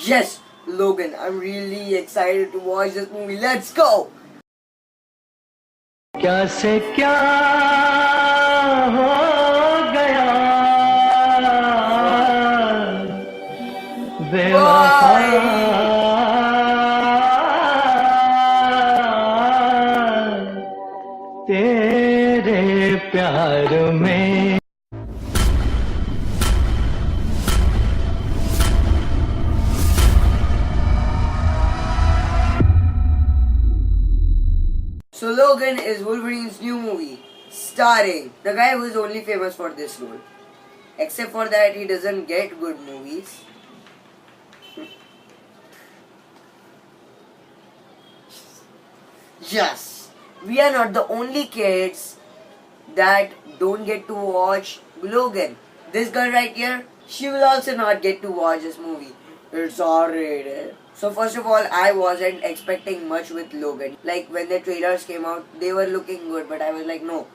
Yes, Logan, I'm really excited to watch this movie. Let's go! क्या से क्या हो गया बेवफा Why? तेरे प्यार में So Logan is Wolverine's new movie, starring the guy who is only famous for this role. Except for that, he doesn't get good movies. Yes, we are not the only kids that don't get to watch Logan. This girl right here, she will also not get to watch this movie. It's R-rated. So first of all, I wasn't expecting much with Logan. Like when the trailers came out, they were looking good, but I was like, no,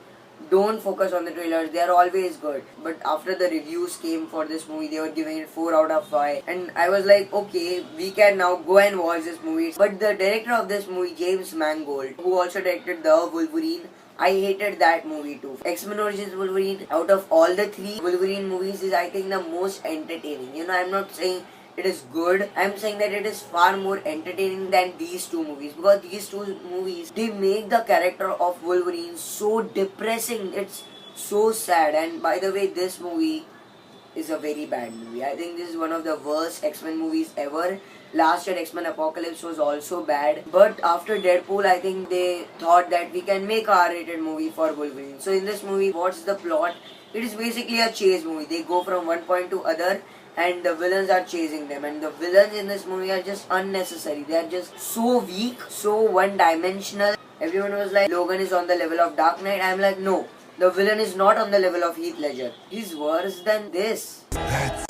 don't focus on the trailers. They are always good. But after the reviews came for this movie, they were giving it 4 out of 5. And I was like, okay, we can now go and watch this movie. But the director of this movie, James Mangold, who also directed The Wolverine, I hated that movie too. X-Men Origins Wolverine, out of all the 3 Wolverine movies, is I think the most entertaining. You know, I'm not saying it is good. I'm saying that it is far more entertaining than these 2 movies, because these 2 movies, they make the character of Wolverine so depressing. It's so sad. And by the way, this movie is a very bad movie. I think this is one of the worst X-Men movies ever. Last year X-Men Apocalypse was also bad. But after Deadpool, I think they thought that we can make a R-rated movie for Wolverine. So in this movie, what's the plot? It is basically a chase movie. They go from one point to other and the villains are chasing them. And the villains in this movie are just unnecessary. They are just so weak, so one-dimensional. Everyone was like, Logan is on the level of Dark Knight. I'm like, no. The villain is not on the level of Heath Ledger. He's worse than this. Let's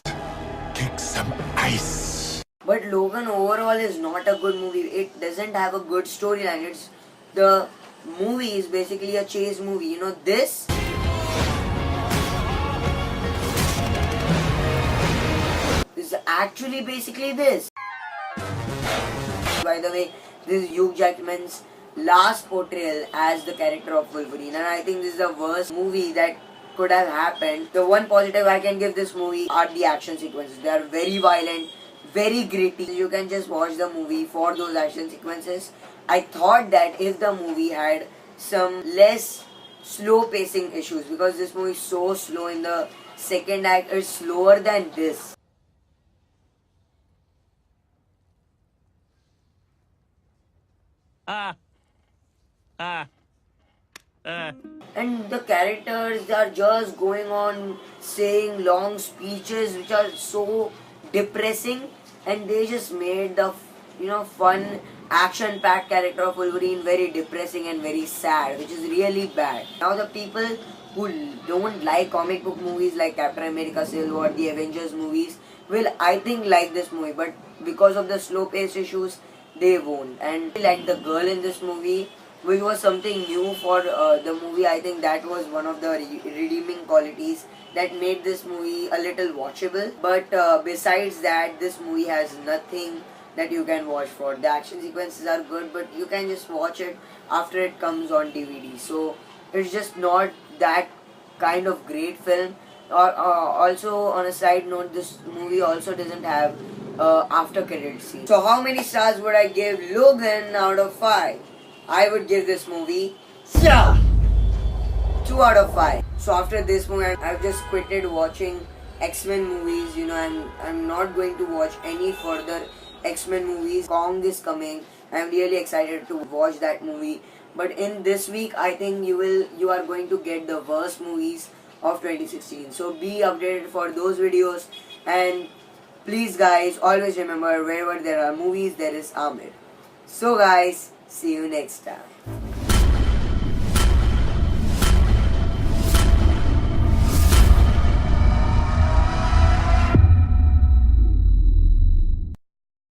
kick some ice. But Logan overall is not a good movie. It doesn't have a good storyline. The movie is basically a chase movie. You know, this is actually basically this. By the way, this is Hugh Jackman's last portrayal as the character of Wolverine, and I think this is the worst movie that could have happened. The one positive I can give this movie are the action sequences. They are very violent, very gritty. You can just watch the movie for those action sequences. I thought that if the movie had some less slow pacing issues, because this movie is so slow in the second act, it's slower than this. And the characters are just going on saying long speeches which are so depressing, and they just made the fun action packed character of Wolverine very depressing and very sad, which is really bad. Now the people who don't like comic book movies like Captain America Civil War, the Avengers movies, will I think like this movie, but because of the slow pace issues, they won't. And like the girl in this movie, which was something new for the movie, I think that was one of the redeeming qualities that made this movie a little watchable. But besides that, this movie has nothing that you can watch for. The action sequences are good, but you can just watch it after it comes on DVD. So it's just not that kind of great film. Also, on a side note, this movie also doesn't have after credit scene. So how many stars would I give Logan out of 5? I would give this movie 2 out of 5. So after this movie, I've just quitted watching X-Men movies. You know, I'm not going to watch any further X-Men movies. Kong is coming. I'm really excited to watch that movie. But in this week, I think you are going to get the worst movies of 2016. So be updated for those videos, and please guys, always remember, wherever there are movies, there is Aamir. So guys, see you next time.